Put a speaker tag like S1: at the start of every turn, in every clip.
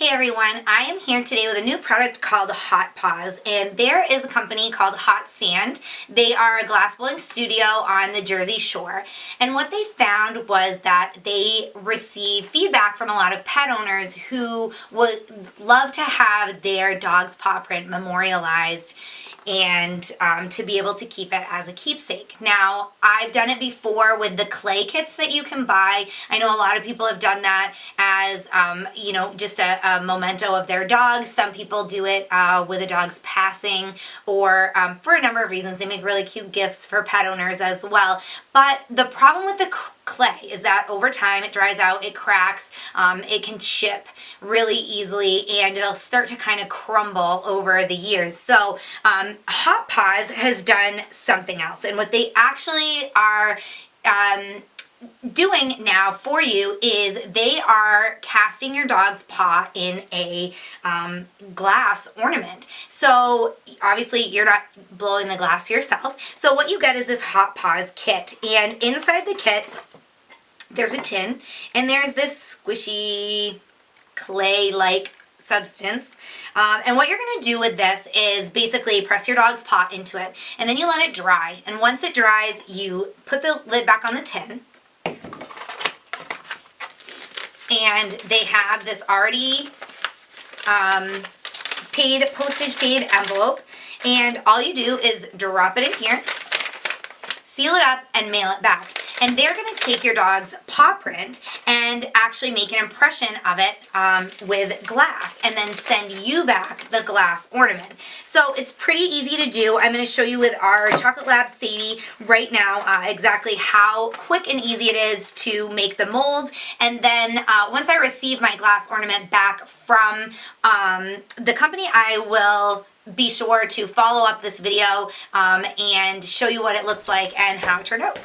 S1: Hey everyone, I am here today with a new product called Hot Paws, and there is a company called Hot Sand. They are a glass blowing studio on the Jersey Shore, and what they found was that they receive feedback from a lot of pet owners who would love to have their dog's paw print memorialized and to be able to keep it as a keepsake. Now, I've done it before with the clay kits that you can buy. I know a lot of people have done that as, just a memento of their dog. Some people do it with a dog's passing, or for a number of reasons. They make really cute gifts for pet owners as well. But the problem with the clay is that over time it dries out, it cracks, it can chip really easily, and it'll start to kind of crumble over the years. So Hot Paws has done something else, and what they actually are doing now for you is they are casting your dog's paw in a glass ornament. So obviously you're not blowing the glass yourself. So what you get is this Hot Paws kit, and inside the kit there's a tin, and there's this squishy clay-like substance. And what you're going to do with this is basically press your dog's paw into it, and then you let it dry. And once it dries, you put the lid back on the tin. And they have this already postage paid envelope. And all you do is drop it in here, seal it up, and mail it back. And they're going to take your dog's paw print and actually make an impression of it with glass, and then send you back the glass ornament. So it's pretty easy to do. I'm going to show you with our Chocolate Lab Sadie right now exactly how quick and easy it is to make the mold. And then once I receive my glass ornament back from the company, I will be sure to follow up this video and show you what it looks like and how it turned out.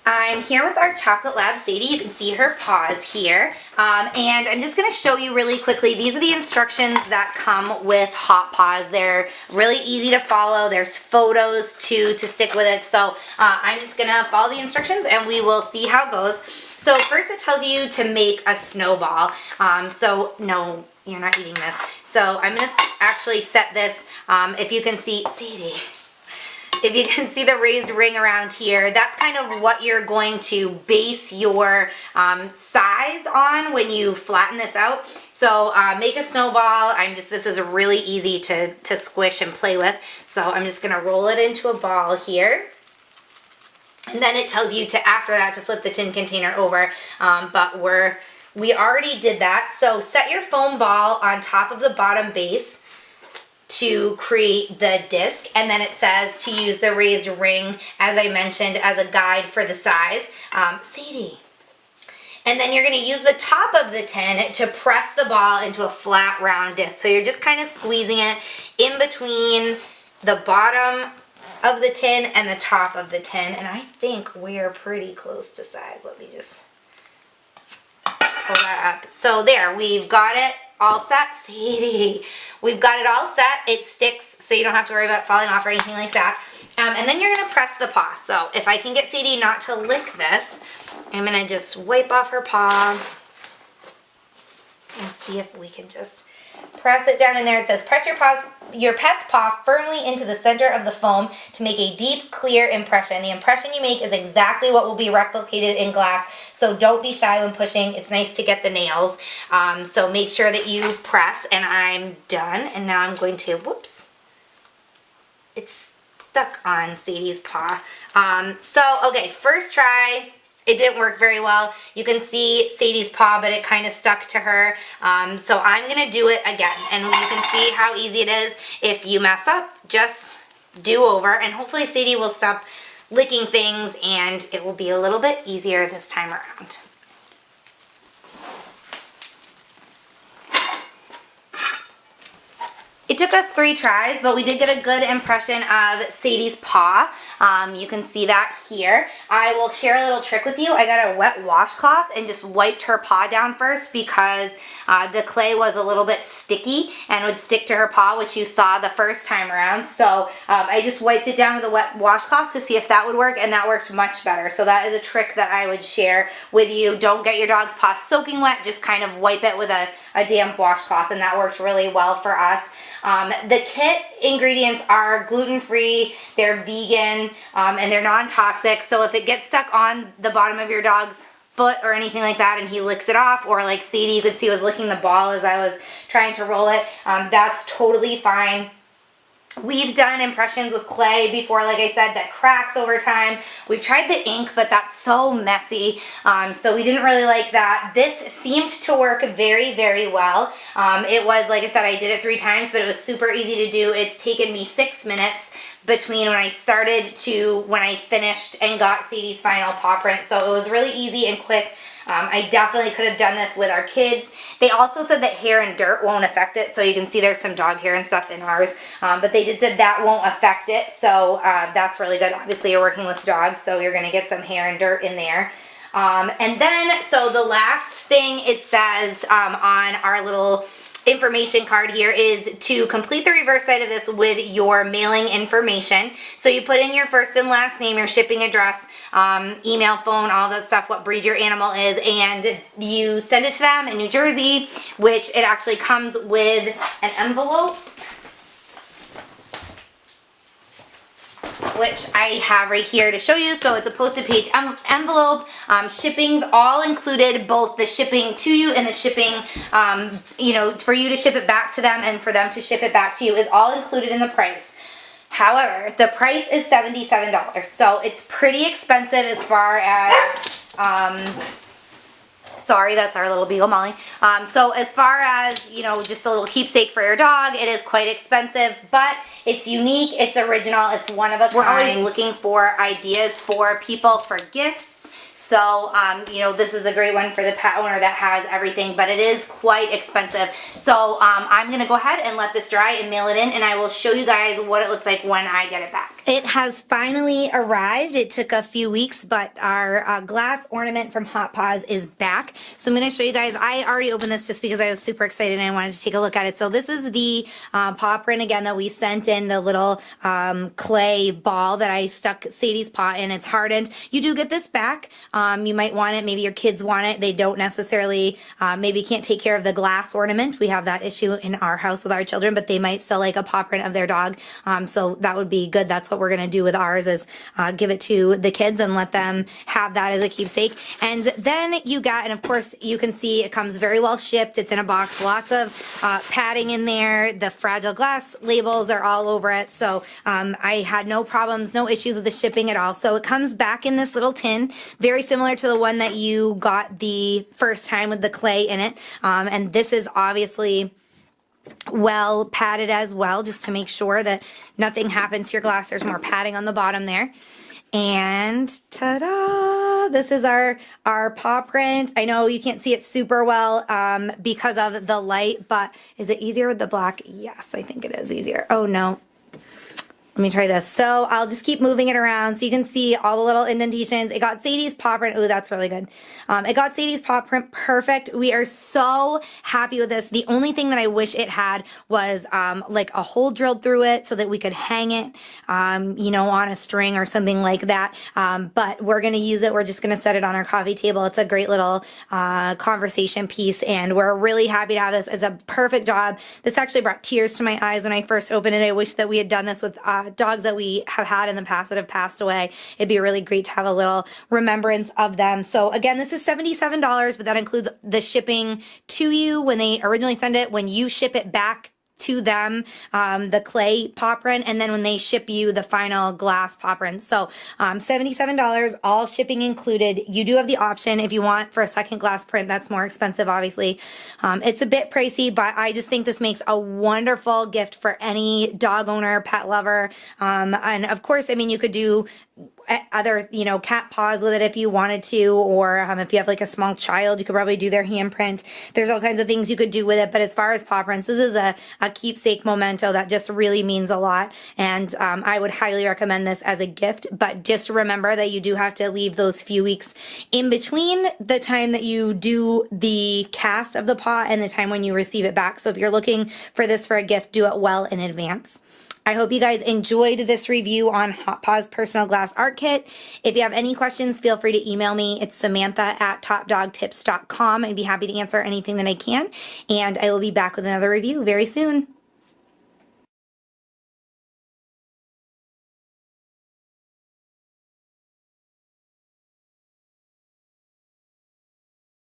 S1: I'm here with our Chocolate Lab Sadie. You can see her paws here. And I'm just going to show you really quickly. These are the instructions that come with Hot Paws. They're really easy to follow. There's photos to stick with it. So I'm just going to follow the instructions and we will see how it goes. So first it tells you to make a snowball. So no, you're not eating this. So I'm going to actually set this, if you can see, Sadie. If you can see the raised ring around here, that's kind of what you're going to base your size on when you flatten this out. So make a snowball. This is really easy to squish and play with. So I'm just gonna roll it into a ball here. And then it tells you to, after that, to flip the tin container over, but we already did that. So set your foam ball on top of the bottom base to create the disc, and then it says to use the raised ring, as I mentioned, as a guide for the size. Sadie. And then you're going to use the top of the tin to press the ball into a flat round disc. So you're just kind of squeezing it in between the bottom of the tin and the top of the tin, and I think we're pretty close to size. Let me just pull that up. So there, we've got it all set. Sadie, we've got it all set. It sticks, so you don't have to worry about it falling off or anything like that. And then you're going to press the paw. So if I can get Sadie not to lick this, I'm going to just wipe off her paw and see if we can just press it down in there. It says press your pet's paw firmly into the center of the foam to make a deep, clear impression. The impression you make is exactly what will be replicated in glass, so don't be shy when pushing. It's nice to get the nails. So make sure that you press, and I'm done. And now I'm going to, whoops, it's stuck on Sadie's paw. Okay, first try. It didn't work very well. You can see Sadie's paw, but it kind of stuck to her. So I'm going to do it again. And you can see how easy it is. If you mess up, just do over. And hopefully Sadie will stop licking things and it will be a little bit easier this time around. It took us 3 tries, but we did get a good impression of Sadie's paw. You can see that here. I will share a little trick with you. I got a wet washcloth and just wiped her paw down first because the clay was a little bit sticky and would stick to her paw, which you saw the first time around. So I just wiped it down with a wet washcloth to see if that would work, and that worked much better. So that is a trick that I would share with you. Don't get your dog's paw soaking wet. Just kind of wipe it with a a damp washcloth, and that worked really well for us. The kit ingredients are gluten-free, they're vegan, and they're non-toxic. So if it gets stuck on the bottom of your dog's foot or anything like that and he licks it off, or like Sadie, you could see was licking the ball as I was trying to roll it, that's totally fine. We've done impressions with clay before, like I said, that cracks over time. We've tried the ink, but that's so messy, so we didn't really like that. This seemed to work very, very well. It was, like I said, I did it 3 times, but it was super easy to do. It's taken me 6 minutes between when I started to when I finished and got Sadie's final paw print, so it was really easy and quick. I definitely could have done this with our kids. They also said that hair and dirt won't affect it, so you can see there's some dog hair and stuff in ours, but they did say that won't affect it, so that's really good. Obviously, you're working with dogs, so you're going to get some hair and dirt in there. And then, so the last thing it says on our little information card here is to complete the reverse side of this with your mailing information. So you put in your first and last name, your shipping address, email, phone, all that stuff, what breed your animal is, and you send it to them in New Jersey, which it actually comes with an envelope, which I have right here to show you. So it's a postage page envelope. Shipping's all included, both the shipping to you and the shipping, you know, for you to ship it back to them and for them to ship it back to you is all included in the price. However, the price is $77, so it's pretty expensive as far as, sorry, that's our little beagle Molly. So as far as, you know, just a little keepsake for your dog, it is quite expensive, but it's unique, it's original, it's one of a kind. We're always looking for ideas for people for gifts. So, you know, this is a great one for the pet owner that has everything, but it is quite expensive. So, I'm going to go ahead and let this dry and mail it in, and I will show you guys what it looks like when I get it back. It has finally arrived. It took a few weeks, but our glass ornament from Hot Paws is back. So I'm going to show you guys. I already opened this just because I was super excited and I wanted to take a look at it. So this is the paw print again that we sent in, the little clay ball that I stuck Sadie's paw in. It's hardened. You do get this back. You might want it. Maybe your kids want it. They don't necessarily, maybe can't take care of the glass ornament. We have that issue in our house with our children, but they might still like a paw print of their dog. So that would be good. That's what we're going to do with ours, is give it to the kids and let them have that as a keepsake. And then you got, and of course you can see it comes very well shipped. It's in a box, lots of padding in there. The fragile glass labels are all over it. So I had no problems, no issues with the shipping at all. So it comes back in this little tin, very similar to the one that you got the first time with the clay in it. And this is obviously well padded as well, just to make sure that nothing happens to your glass. There's more padding on the bottom there. And ta-da! This is our paw print. I know you can't see it super well because of the light, but is it easier with the black? Yes, I think it is easier. Oh no. Let me try this. So I'll just keep moving it around so you can see all the little indentations. It got Sadie's paw print. Ooh, that's really good. It got Sadie's paw print perfect. We are so happy with this. The only thing that I wish it had was like a hole drilled through it so that we could hang it, you know, on a string or something like that. But we're going to use it. We're just going to set it on our coffee table. It's a great little conversation piece, and we're really happy to have this. It's a perfect job. This actually brought tears to my eyes when I first opened it. I wish that we had done this with dogs that we have had in the past that have passed away. It'd be really great to have a little remembrance of them. So again, this is $77, but that includes the shipping to you when they originally send it, when you ship it back to them, the clay paw print, and then when they ship you the final glass paw print. So $77, all shipping included. You do have the option if you want for a second glass print. That's more expensive, obviously. It's a bit pricey, but I just think this makes a wonderful gift for any dog owner, pet lover. And of course, I mean, you could do other, you know, cat paws with it if you wanted to, or if you have like a small child, you could probably do their handprint. There's all kinds of things you could do with it, but as far as paw prints, this is a keepsake memento that just really means a lot, and I would highly recommend this as a gift. But just remember that you do have to leave those few weeks in between the time that you do the cast of the paw and the time when you receive it back. So if you're looking for this for a gift, do it well in advance. I hope you guys enjoyed this review on Paws Personal Glass Art Kit. If you have any questions, feel free to email me. It's Samantha@topdogtips.com. I'd be happy to answer anything that I can. And I will be back with another review very soon.